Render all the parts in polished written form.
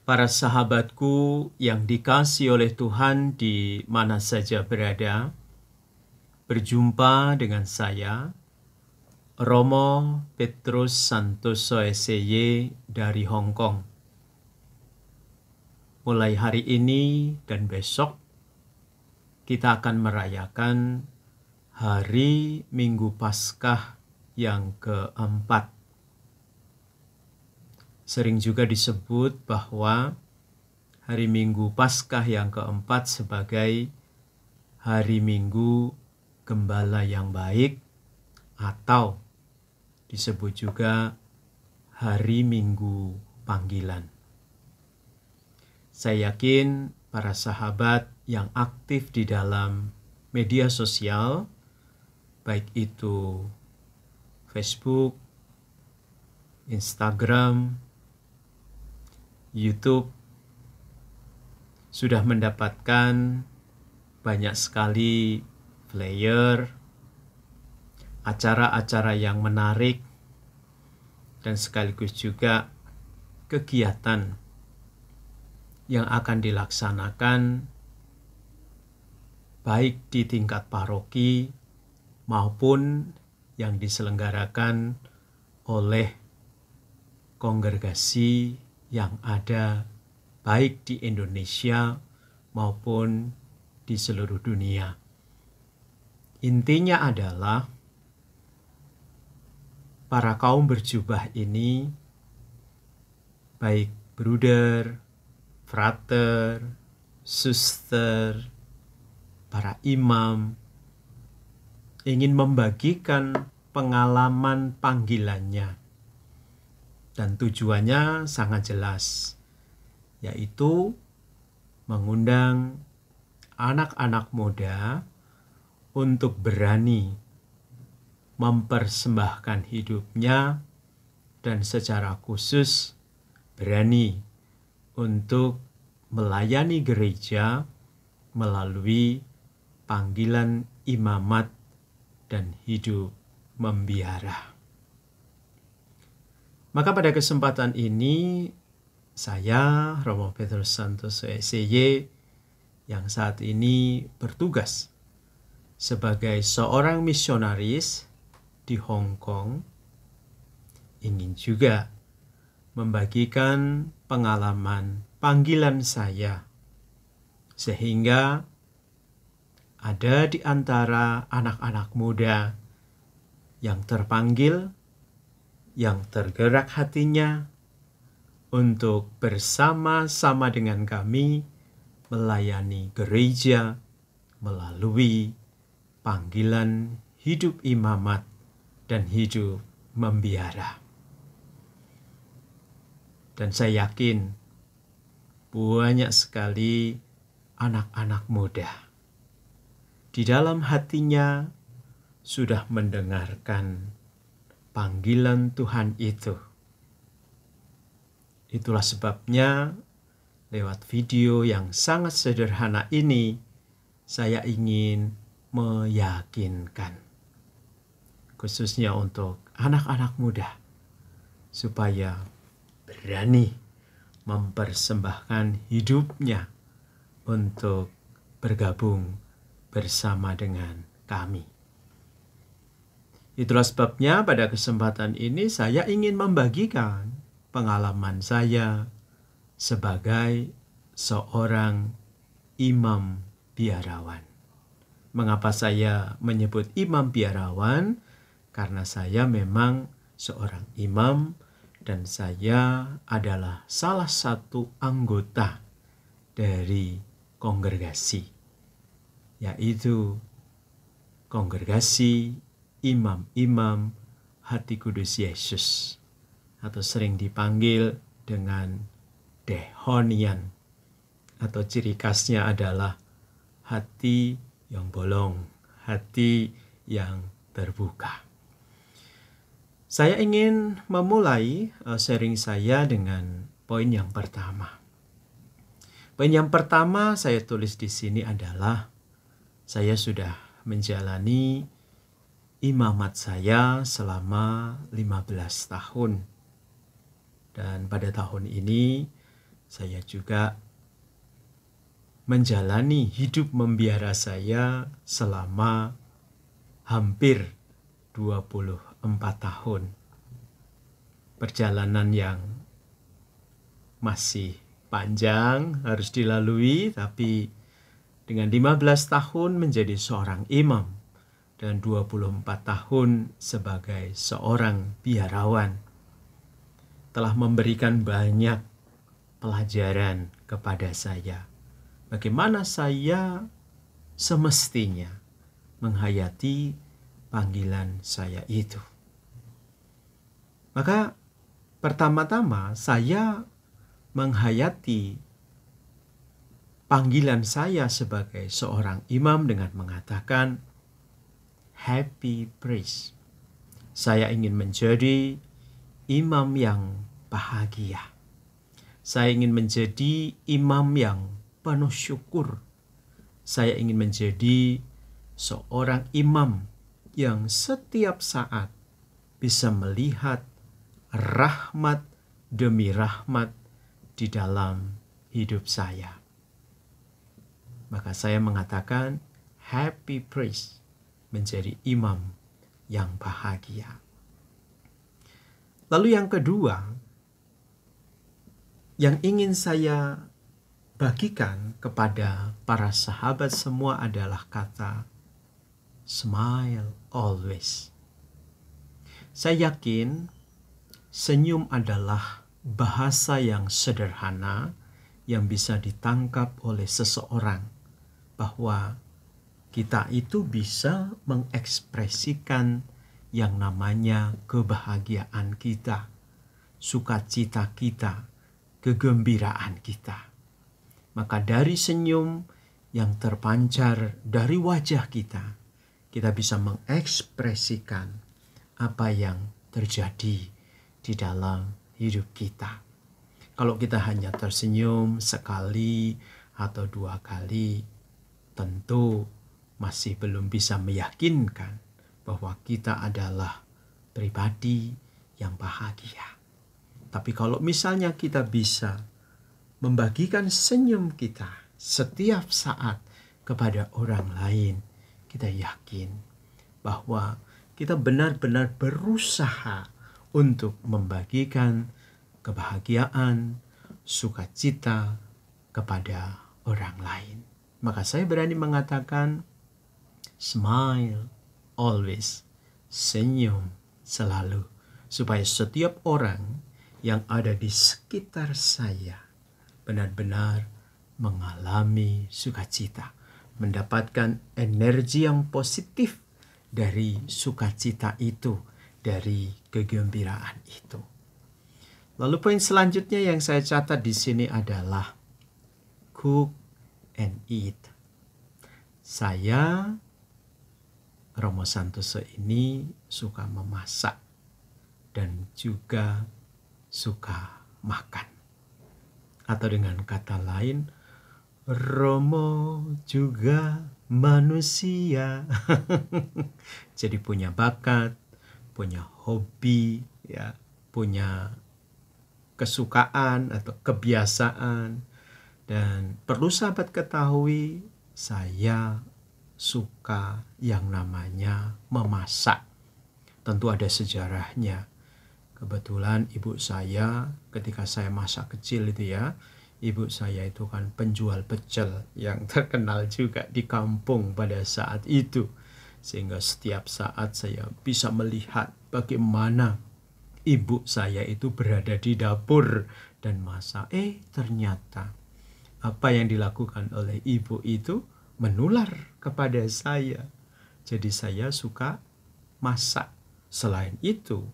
Para sahabatku yang dikasihi oleh Tuhan di mana saja berada, berjumpa dengan saya, Romo Petrus Santoso SY dari Hong Kong. Mulai hari ini dan besok, kita akan merayakan Hari Minggu Paskah yang keempat. Sering juga disebut bahwa Hari Minggu Paskah yang keempat sebagai Hari Minggu Gembala yang baik, atau disebut juga Hari Minggu Panggilan. Saya yakin para sahabat yang aktif di dalam media sosial, baik itu Facebook, Instagram, YouTube, sudah mendapatkan banyak sekali flyer, acara-acara yang menarik, dan sekaligus juga kegiatan yang akan dilaksanakan baik di tingkat paroki maupun yang diselenggarakan oleh kongregasi yang ada baik di Indonesia maupun di seluruh dunia. Intinya adalah para kaum berjubah ini, baik bruder, frater, suster, para imam, ingin membagikan pengalaman panggilannya. Dan tujuannya sangat jelas, yaitu mengundang anak-anak muda untuk berani mempersembahkan hidupnya dan secara khusus berani untuk melayani gereja melalui panggilan imamat dan hidup membiara. Maka pada kesempatan ini, saya, Romo Petrus Santoso SY, yang saat ini bertugas sebagai seorang misionaris di Hong Kong, ingin juga membagikan pengalaman panggilan saya, sehingga ada di antara anak-anak muda yang terpanggil, yang tergerak hatinya untuk bersama-sama dengan kami melayani gereja melalui panggilan hidup imamat dan hidup membiara. Dan saya yakin banyak sekali anak-anak muda di dalam hatinya sudah mendengarkan panggilan Tuhan itu. Itulah sebabnya lewat video yang sangat sederhana ini, saya ingin meyakinkan, khususnya untuk anak-anak muda, supaya berani mempersembahkan hidupnya untuk bergabung bersama dengan kami. Itulah sebabnya pada kesempatan ini saya ingin membagikan pengalaman saya sebagai seorang imam biarawan. Mengapa saya menyebut imam biarawan? Karena saya memang seorang imam dan saya adalah salah satu anggota dari kongregasi, yaitu kongregasi imam-imam Hati Kudus Yesus, atau sering dipanggil dengan Dehonian, atau ciri khasnya adalah hati yang bolong, hati yang terbuka. Saya ingin memulai sharing saya dengan poin yang pertama. Poin yang pertama saya tulis di sini adalah saya sudah menjalani imamat saya selama 15 tahun. Dan pada tahun ini Saya juga menjalani hidup membiara saya selama hampir 24 tahun. Perjalanan yang masih panjang harus dilalui, tapi dengan 15 tahun menjadi seorang imam dan 24 tahun sebagai seorang biarawan telah memberikan banyak pelajaran kepada saya. Bagaimana saya semestinya menghayati panggilan saya itu. Maka pertama-tama saya menghayati panggilan saya sebagai seorang imam dengan mengatakan happy praise. Saya ingin menjadi imam yang bahagia. Saya ingin menjadi imam yang penuh syukur. Saya ingin menjadi seorang imam yang setiap saat bisa melihat rahmat demi rahmat di dalam hidup saya. Maka saya mengatakan happy praise, menjadi imam yang bahagia. Lalu yang kedua, yang ingin saya bagikan kepada para sahabat semua adalah kata smile always. Saya yakin senyum adalah bahasa yang sederhana yang bisa ditangkap oleh seseorang, bahwa kita itu bisa mengekspresikan yang namanya kebahagiaan kita, sukacita kita, kegembiraan kita. Maka dari senyum yang terpancar dari wajah kita, kita bisa mengekspresikan apa yang terjadi di dalam hidup kita. Kalau kita hanya tersenyum sekali atau dua kali, tentu masih belum bisa meyakinkan bahwa kita adalah pribadi yang bahagia. Tapi kalau misalnya kita bisa membagikan senyum kita setiap saat kepada orang lain, kita yakin bahwa kita benar-benar berusaha untuk membagikan kebahagiaan, sukacita kepada orang lain. Maka saya berani mengatakan smile always, senyum selalu, supaya setiap orang yang ada di sekitar saya benar-benar mengalami sukacita, mendapatkan energi yang positif dari sukacita itu, dari kegembiraan itu. Lalu poin selanjutnya yang saya catat di sini adalah cook and eat. Saya, Romo Santoso ini suka memasak dan juga suka makan. Atau dengan kata lain, Romo juga manusia. Jadi punya bakat, punya hobi, ya, punya kesukaan atau kebiasaan. Dan perlu sahabat ketahui, saya suka yang namanya memasak. Tentu ada sejarahnya. Kebetulan ibu saya ketika saya masa kecil itu ya, ibu saya itu kan penjual pecel yang terkenal juga di kampung pada saat itu. Sehingga setiap saat saya bisa melihat bagaimana ibu saya itu berada di dapur dan masak. Ternyata apa yang dilakukan oleh ibu itu menular kepada saya. Jadi saya suka masak. Selain itu,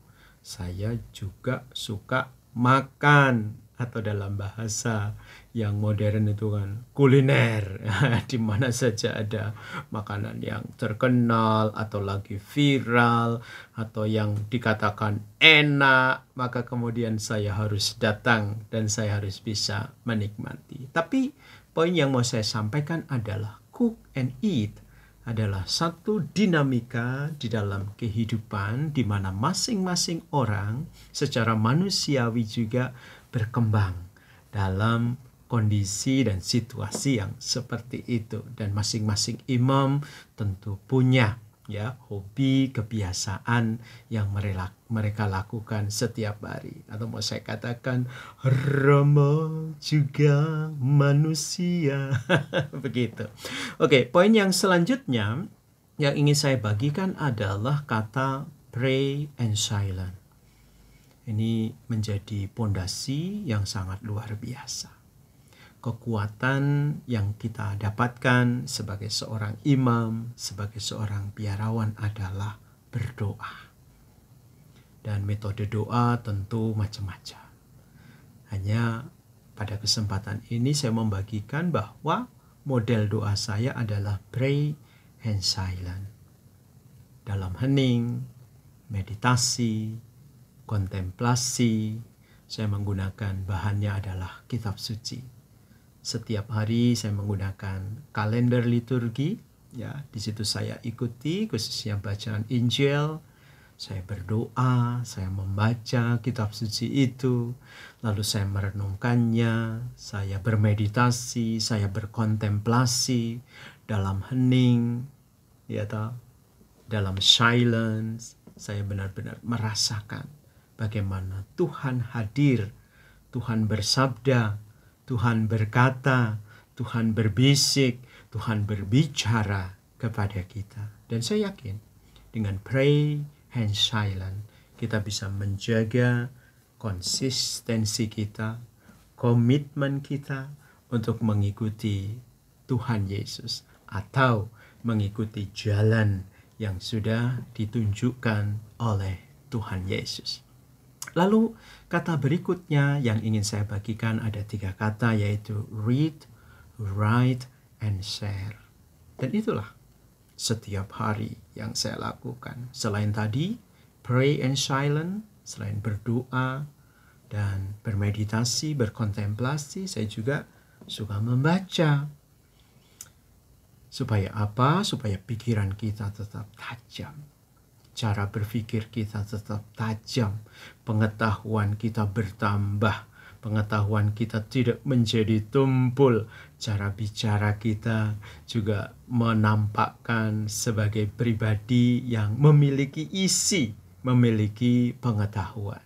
saya juga suka makan, atau dalam bahasa yang modern itu kan kuliner. Di mana saja ada makanan yang terkenal atau lagi viral atau yang dikatakan enak, maka kemudian saya harus datang dan saya harus bisa menikmati. Tapi poin yang mau saya sampaikan adalah cook and eat adalah satu dinamika di dalam kehidupan di mana masing-masing orang secara manusiawi juga berkembang dalam kondisi dan situasi yang seperti itu. Dan masing-masing imam tentu punya ya hobi, kebiasaan yang mereka lakukan setiap hari. Atau mau saya katakan Romo juga manusia. Begitu. Oke, poin yang selanjutnya yang ingin saya bagikan adalah kata pray and silent. Ini menjadi pondasi yang sangat luar biasa. Kekuatan yang kita dapatkan sebagai seorang imam, sebagai seorang biarawan adalah berdoa. Dan metode doa tentu macam-macam. Hanya pada kesempatan ini saya membagikan bahwa model doa saya adalah pray and silent. Dalam hening, meditasi, kontemplasi, saya menggunakan bahannya adalah kitab suci. Setiap hari saya menggunakan kalender liturgi, ya, di situ saya ikuti khususnya bacaan Injil. Saya berdoa, saya membaca kitab suci itu, lalu saya merenungkannya, saya bermeditasi, saya berkontemplasi dalam hening, ya toh, dalam silence. Saya benar-benar merasakan bagaimana Tuhan hadir, Tuhan bersabda, Tuhan berkata, Tuhan berbisik, Tuhan berbicara kepada kita. Dan saya yakin dengan pray and silent kita bisa menjaga konsistensi kita, komitmen kita untuk mengikuti Tuhan Yesus atau mengikuti jalan yang sudah ditunjukkan oleh Tuhan Yesus. Lalu kata berikutnya yang ingin saya bagikan ada 3 kata, yaitu read, write, and share. Dan itulah setiap hari yang saya lakukan. Selain tadi pray and silent, selain berdoa dan bermeditasi, berkontemplasi, saya juga suka membaca. Supaya apa? Supaya pikiran kita tetap tajam. Cara berpikir kita tetap tajam. Pengetahuan kita bertambah. Pengetahuan kita tidak menjadi tumpul. Cara bicara kita juga menampakkan sebagai pribadi yang memiliki isi, memiliki pengetahuan.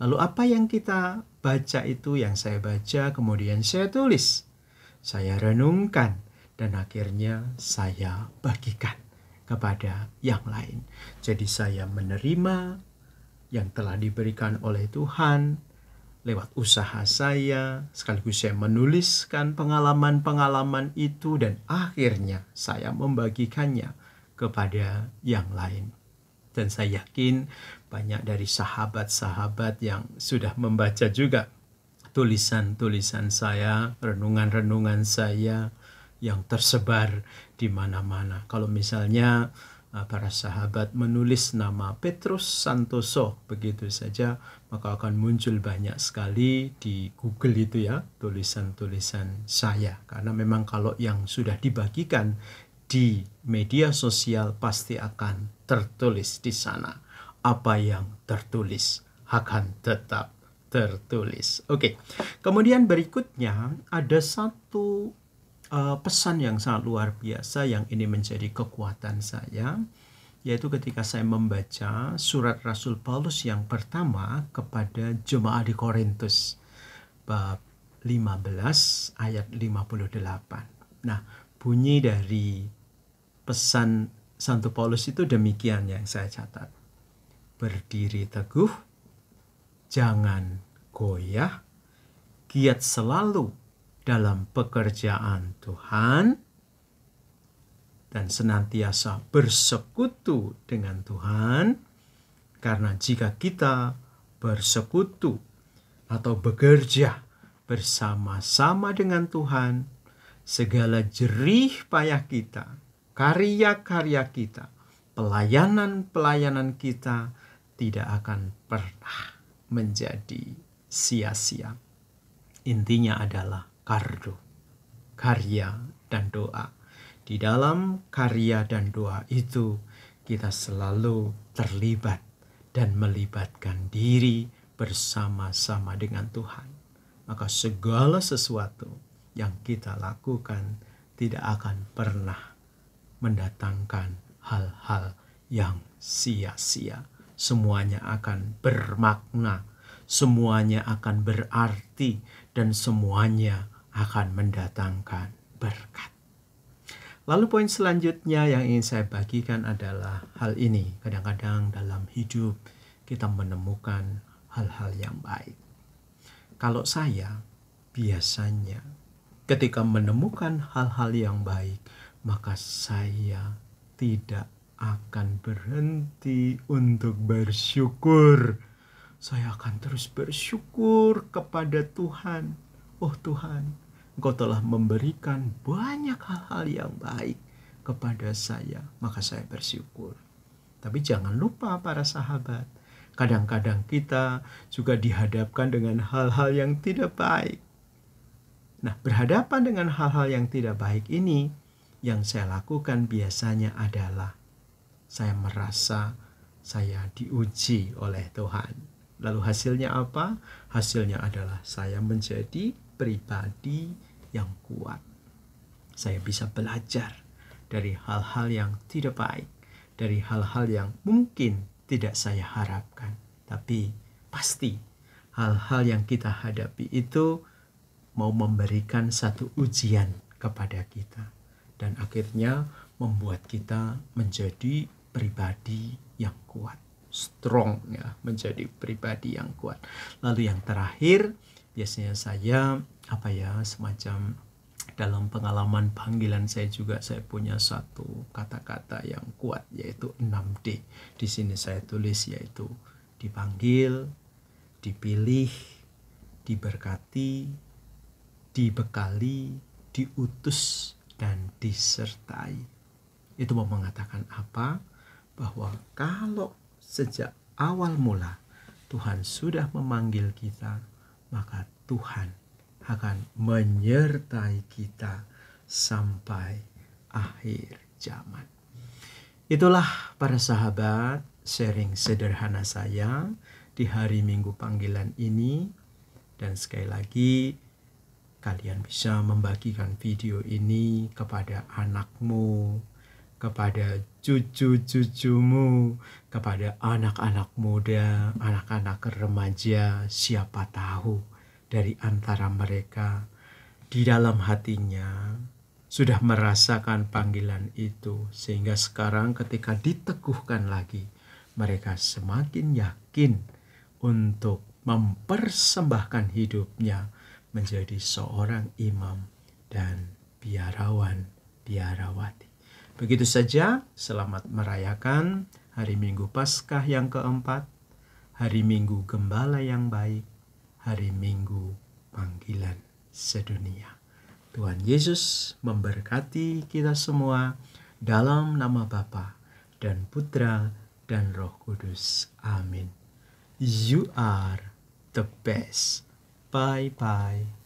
Lalu apa yang kita baca itu, yang saya baca kemudian saya tulis, saya renungkan, dan akhirnya saya bagikan kepada yang lain. Jadi saya menerima yang telah diberikan oleh Tuhan lewat usaha saya, sekaligus saya menuliskan pengalaman-pengalaman itu, dan akhirnya saya membagikannya kepada yang lain. Dan saya yakin banyak dari sahabat-sahabat yang sudah membaca juga tulisan-tulisan saya, renungan-renungan saya yang tersebar di mana-mana. Kalau misalnya para sahabat menulis nama Petrus Santoso begitu saja, maka akan muncul banyak sekali di Google itu ya, tulisan-tulisan saya. Karena memang kalau yang sudah dibagikan di media sosial pasti akan tertulis di sana. Apa yang tertulis akan tetap tertulis. Oke. Kemudian berikutnya ada satu pesan yang sangat luar biasa yang ini menjadi kekuatan saya, yaitu ketika saya membaca surat Rasul Paulus yang pertama kepada jemaat di Korintus bab 15 ayat 58. Nah, bunyi dari pesan Santo Paulus itu demikian yang saya catat. Berdiri teguh, jangan goyah, giat selalu dalam pekerjaan Tuhan, dan senantiasa bersekutu dengan Tuhan, karena jika kita bersekutu atau bekerja bersama-sama dengan Tuhan, segala jerih payah kita, karya-karya kita, pelayanan-pelayanan kita tidak akan pernah menjadi sia-sia. Intinya adalah kardo, karya dan doa. Di dalam karya dan doa itu kita selalu terlibat dan melibatkan diri bersama-sama dengan Tuhan. maka segala sesuatu yang kita lakukan tidak akan pernah mendatangkan hal-hal yang sia-sia. Semuanya akan bermakna, semuanya akan berarti, dan semuanya akan mendatangkan berkat. Lalu poin selanjutnya yang ingin saya bagikan adalah hal ini. Kadang-kadang dalam hidup kita menemukan hal-hal yang baik. Kalau saya biasanya ketika menemukan hal-hal yang baik, maka saya tidak akan berhenti untuk bersyukur. Saya akan terus bersyukur kepada Tuhan. Oh Tuhan, Engkau telah memberikan banyak hal-hal yang baik kepada saya, maka saya bersyukur. Tapi jangan lupa para sahabat, kadang-kadang kita juga dihadapkan dengan hal-hal yang tidak baik. Nah, berhadapan dengan hal-hal yang tidak baik ini, yang saya lakukan biasanya adalah saya merasa saya diuji oleh Tuhan. Lalu hasilnya apa? Hasilnya adalah saya menjadi pribadi yang kuat. Saya bisa belajar dari hal-hal yang tidak baik, dari hal-hal yang mungkin tidak saya harapkan. Tapi pasti hal-hal yang kita hadapi itu mau memberikan satu ujian kepada kita. Dan akhirnya membuat kita menjadi pribadi yang kuat. Strong ya, menjadi pribadi yang kuat. Lalu yang terakhir, biasanya saya semacam dalam pengalaman panggilan saya juga, saya punya satu kata-kata yang kuat, yaitu 6D. Di sini saya tulis, yaitu dipanggil, dipilih, diberkati, dibekali, diutus, dan disertai. Itu mau mengatakan apa? Bahwa kalau sejak awal mula Tuhan sudah memanggil kita, maka Tuhan akan menyertai kita sampai akhir zaman. Itulah para sahabat, sharing sederhana saya di hari Minggu panggilan ini. Dan sekali lagi, kalian bisa membagikan video ini kepada anakmu, kepada cucu-cucumu, kepada anak-anak muda, anak-anak remaja. Siapa tahu dari antara mereka di dalam hatinya sudah merasakan panggilan itu, sehingga sekarang ketika diteguhkan lagi, mereka semakin yakin untuk mempersembahkan hidupnya menjadi seorang imam dan biarawan-biarawati. Begitu saja, selamat merayakan hari Minggu Paskah yang keempat, hari Minggu Gembala yang baik, hari Minggu panggilan sedunia. Tuhan Yesus memberkati kita semua dalam nama Bapa dan Putra dan Roh Kudus. Amin. You are the best. Bye-bye.